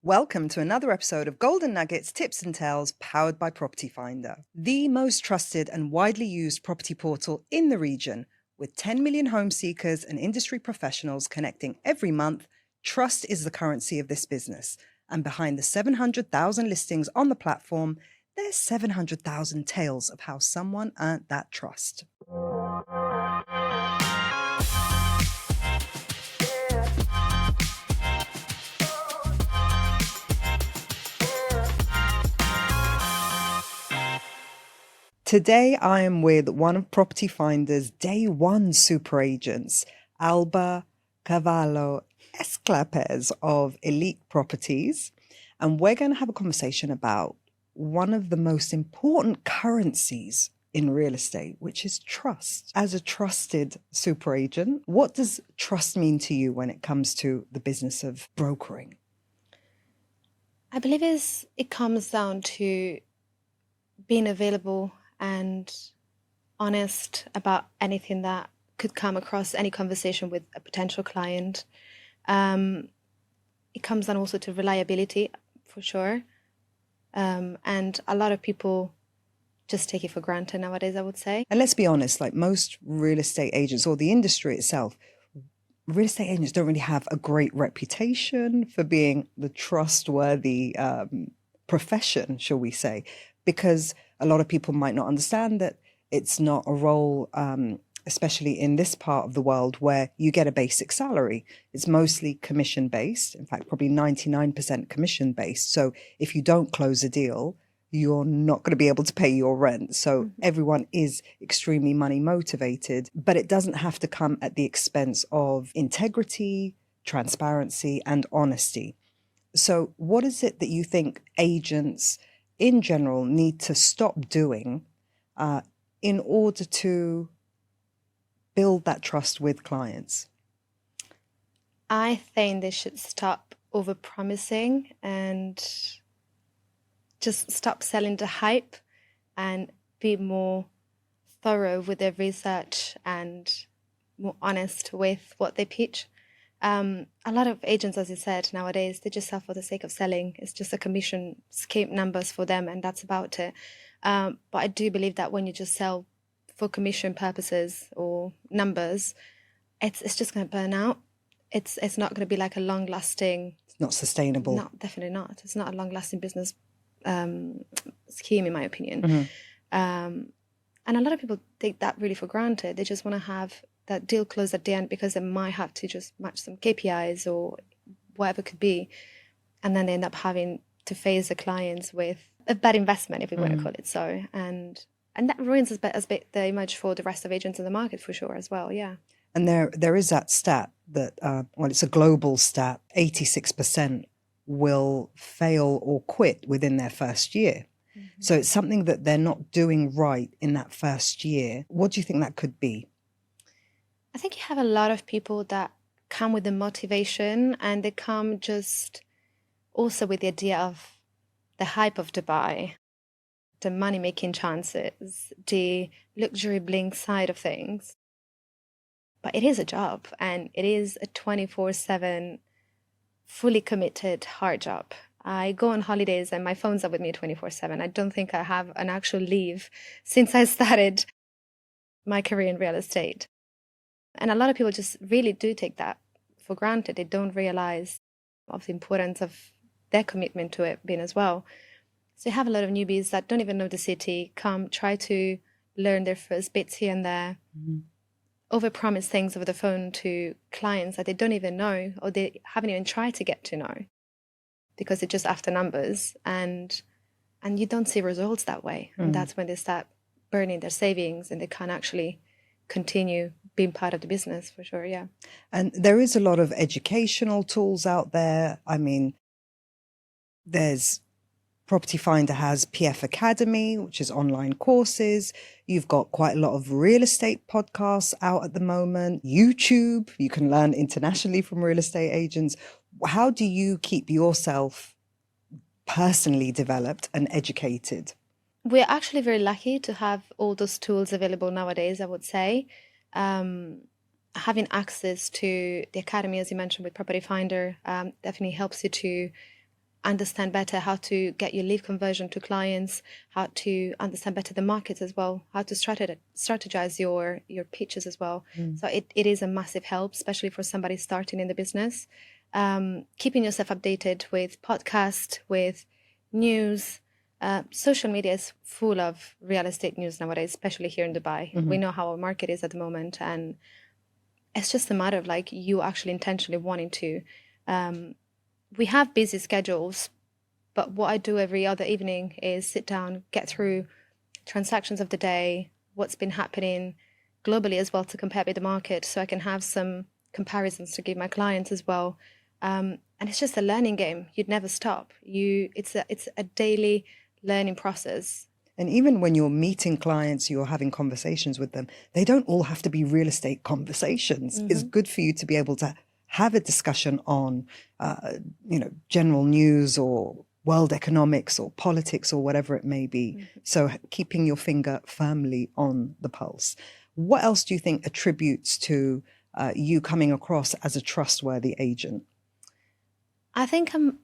Welcome to another episode of Golden Nuggets, Tips and Tales, powered by Property Finder, the most trusted and widely used property portal in the region. With 10 million home seekers and industry professionals connecting every month, trust is the currency of this business. And behind the 700,000 listings on the platform, there's 700,000 tales of how someone earned that trust. Today, I am with one of Property Finder's day one super agents, Alba, Cavallo, Esclapez of Elite Properties. And we're going to have a conversation about one of the most important currencies in real estate, which is trust. As a trusted super agent, what does trust mean to you when it comes to the business of brokering? I believe it comes down to being available and honest about anything that could come across any conversation with a potential client. It comes down also to reliability, for sure. And a lot of people just take it for granted nowadays, I would say. And let's be honest, like most real estate agents or the industry itself, real estate agents don't really have a great reputation for being the trustworthy profession, shall we say, because a lot of people might not understand that it's not a role, especially in this part of the world, where you get a basic salary. It's mostly commission-based, in fact, probably 99% commission-based. So if you don't close a deal, you're not going to be able to pay your rent. So everyone is extremely money motivated, but it doesn't have to come at the expense of integrity, transparency, and honesty. So what is it that you think agents in general need to stop doing in order to build that trust with clients? I think they should stop over-promising and just stop selling the hype and be more thorough with their research and more honest with what they pitch. A lot of agents, as you said, nowadays, they just sell for the sake of selling. It's just a commission scheme numbers for them, and that's about it. But I do believe that when you just sell for commission purposes or numbers, it's just going to burn out. It's not going to be like a long-lasting... It's not sustainable. No, definitely not. It's not a long-lasting business scheme, in my opinion. And a lot of people take that really for granted. They just want to have that deal closed at the end because they might have to just match some KPIs or whatever it could be. And then they end up having to face the clients with a bad investment, if we want to call it so. And that ruins a bit the image for the rest of agents in the market, for sure, as well, yeah. And there is that stat that, well, it's a global stat, 86% will fail or quit within their first year. So it's something that they're not doing right in that first year. What do you think that could be? I think you have a lot of people that come with the motivation, and they come just also with the idea of the hype of Dubai, the money-making chances, the luxury bling side of things. But it is a job, and it is a 24/7, fully committed, hard job. I go on holidays and my phone's up with me 24/7. I don't think I have an actual leave since I started my career in real estate. And a lot of people just really do take that for granted. They don't realize of the importance of their commitment to it being as well. So you have a lot of newbies that don't even know the city, come try to learn their first bits here and there, overpromise things over the phone to clients that they don't even know, or they haven't even tried to get to know, because they're just after numbers, and you don't see results that way. And that's when they start burning their savings and they can't actually continue being part of the business, for sure, yeah. And there is a lot of educational tools out there. I mean, there's Property Finder has PF Academy, which is online courses. You've got quite a lot of real estate podcasts out at the moment. YouTube, you can learn internationally from real estate agents. How do you keep yourself personally developed and educated? We're actually very lucky to have all those tools available nowadays, I would say. Having access to the academy, as you mentioned, with Property Finder, definitely helps you to understand better how to get your lead conversion to clients, how to understand better the market as well, how to strategize your pitches as well. So it is a massive help, especially for somebody starting in the business. Keeping yourself updated with podcasts, with news. Social media is full of real estate news nowadays, especially here in Dubai. We know how our market is at the moment, and it's just a matter of like you actually intentionally wanting to. We have busy schedules, but what I do every other evening is sit down, get through transactions of the day, what's been happening globally as well to compare with the market, so I can have some comparisons to give my clients as well. And it's just a learning game. You'd never stop. It's a daily learning process. And even when you're meeting clients, you're having conversations with them, they don't all have to be real estate conversations. It's good for you to be able to have a discussion on, general news or world economics or politics or whatever it may be. So keeping your finger firmly on the pulse. What else do you think attributes to you coming across as a trustworthy agent? I think I'm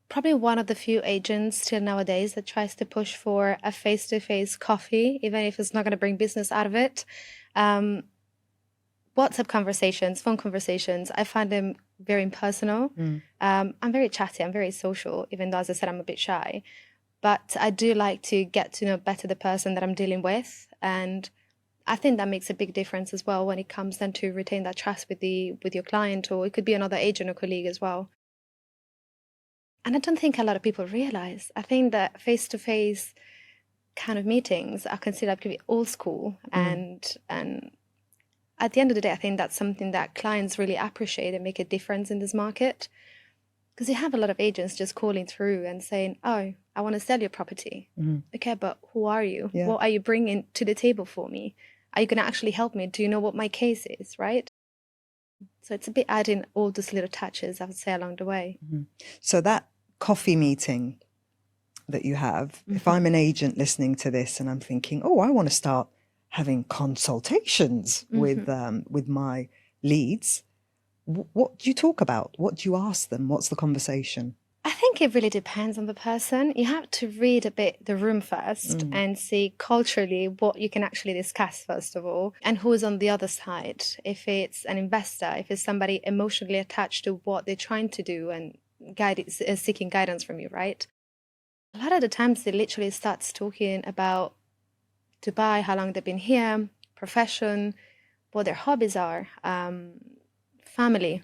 probably one of the few agents still nowadays that tries to push for a face-to-face coffee, even if it's not going to bring business out of it. WhatsApp conversations, phone conversations, I find them very impersonal. I'm very chatty, I'm very social, even though, as I said, I'm a bit shy. But I do like to get to know better the person that I'm dealing with. And I think that makes a big difference as well when it comes then to retain that trust with your client, or it could be another agent or colleague as well. And I don't think a lot of people realize. I think that face-to-face kind of meetings are considered to be old school. And at the end of the day, I think that's something that clients really appreciate and make a difference in this market. Because you have a lot of agents just calling through and saying, oh, I want to sell your property. Okay, but who are you? Yeah. What are you bringing to the table for me? Are you going to actually help me? Do you know what my case is, right? So it's a bit adding all those little touches, I would say, along the way. So that coffee meeting that you have, if I'm an agent listening to this and I'm thinking, oh, I want to start having consultations with my leads, what do you talk about? What do you ask them? What's the conversation? I think it really depends on the person. You have to read a bit the room first and see culturally what you can actually discuss, first of all, and who is on the other side. If it's an investor, if it's somebody emotionally attached to what they're trying to do and seeking guidance from you, right? A lot of the times they literally starts talking about Dubai, how long they've been here, profession, what their hobbies are, family.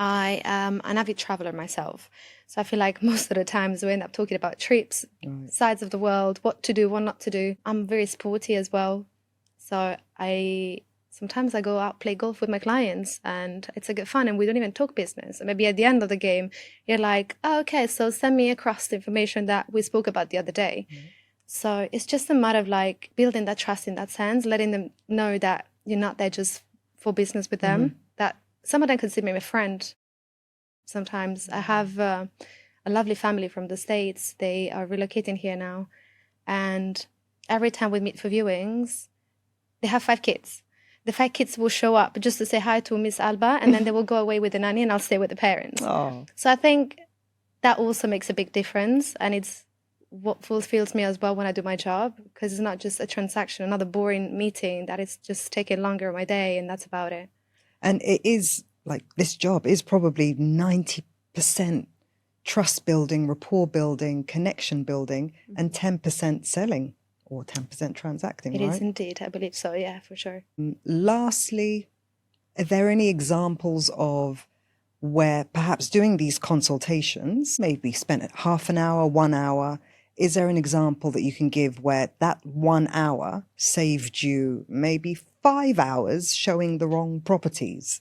I am an avid traveler myself. So I feel like most of the times we end up talking about trips, sides of the world, what to do, what not to do. I'm very sporty as well. So sometimes I go out, play golf with my clients, and it's a good fun, and we don't even talk business. And maybe at the end of the game, you're like, oh, okay, so send me across the information that we spoke about the other day. So it's just a matter of like building that trust in that sense, letting them know that you're not there just for business with them, that some of them consider me a friend. Sometimes I have a lovely family from the States. They are relocating here now. And every time we meet for viewings, they have 5 kids. The 5 kids will show up just to say hi to Miss Alba, and then they will go away with the nanny, and I'll stay with the parents. Oh. So I think that also makes a big difference, and it's what fulfills me as well when I do my job, because it's not just a transaction, another boring meeting that is just taking longer in my day, and that's about it. And it is like this job is probably 90% trust building, rapport building, connection building, and 10% selling or 10% transacting, It right? is indeed, I believe so, yeah, for sure. Lastly, are there any examples of where perhaps doing these consultations, maybe spent at half an hour, 1 hour, is there an example that you can give where that 1 hour saved you maybe 5 hours showing the wrong properties?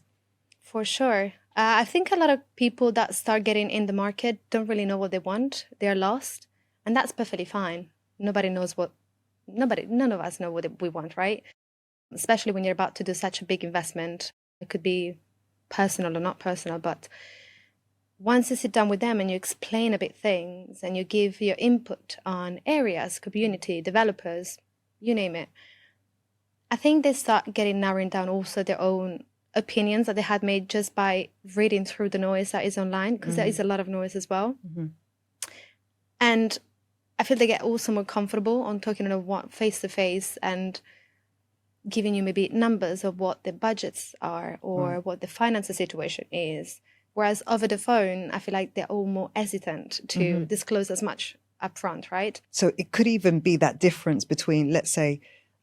For sure. I think a lot of people that start getting in the market don't really know what they want. They're lost. And that's perfectly fine. None of us know what we want, right? Especially when you're about to do such a big investment. It could be personal or not personal, but once you sit down with them and you explain a bit things and you give your input on areas, community, developers, you name it, I think they start narrowing down also their own opinions that they had made just by reading through the noise that is online, because there is a lot of noise as well. And I feel they get also more comfortable on talking face to face and giving you maybe numbers of what the budgets are or what the financial situation is. Whereas over the phone, I feel like they're all more hesitant to disclose as much upfront, right? So it could even be that difference between, let's say,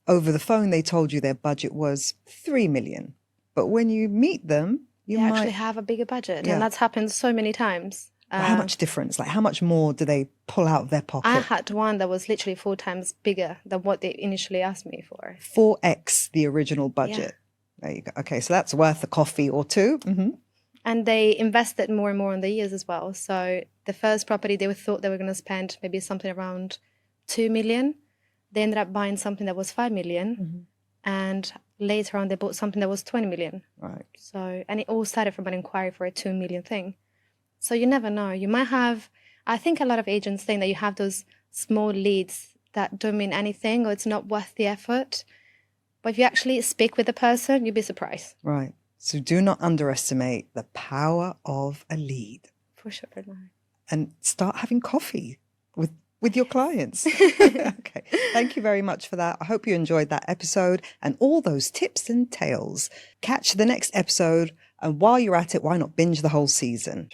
over the phone, they told you their budget was 3 million. But when you meet them, they actually have a bigger budget. Yeah. And that's happened so many times. How much difference? Like, how much more do they pull out of their pocket? I had one that was literally 4 times bigger than what they initially asked me for. 4x the original budget. There you go. Okay, so that's worth a coffee or two. And they invested more and more in the years as well. So the first property, they thought they were going to spend maybe something around 2 million. They ended up buying something that was 5 million. And later on, they bought something that was 20 million. Right. So, and it all started from an inquiry for a 2 million thing. So you never know. You might have, I think a lot of agents think that you have those small leads that don't mean anything or it's not worth the effort. But if you actually speak with the person, you'll be surprised. Right. So do not underestimate the power of a lead. For sure. No. And start having coffee with your clients. Okay. Thank you very much for that. I hope you enjoyed that episode and all those tips and tales. Catch the next episode. And while you're at it, why not binge the whole season?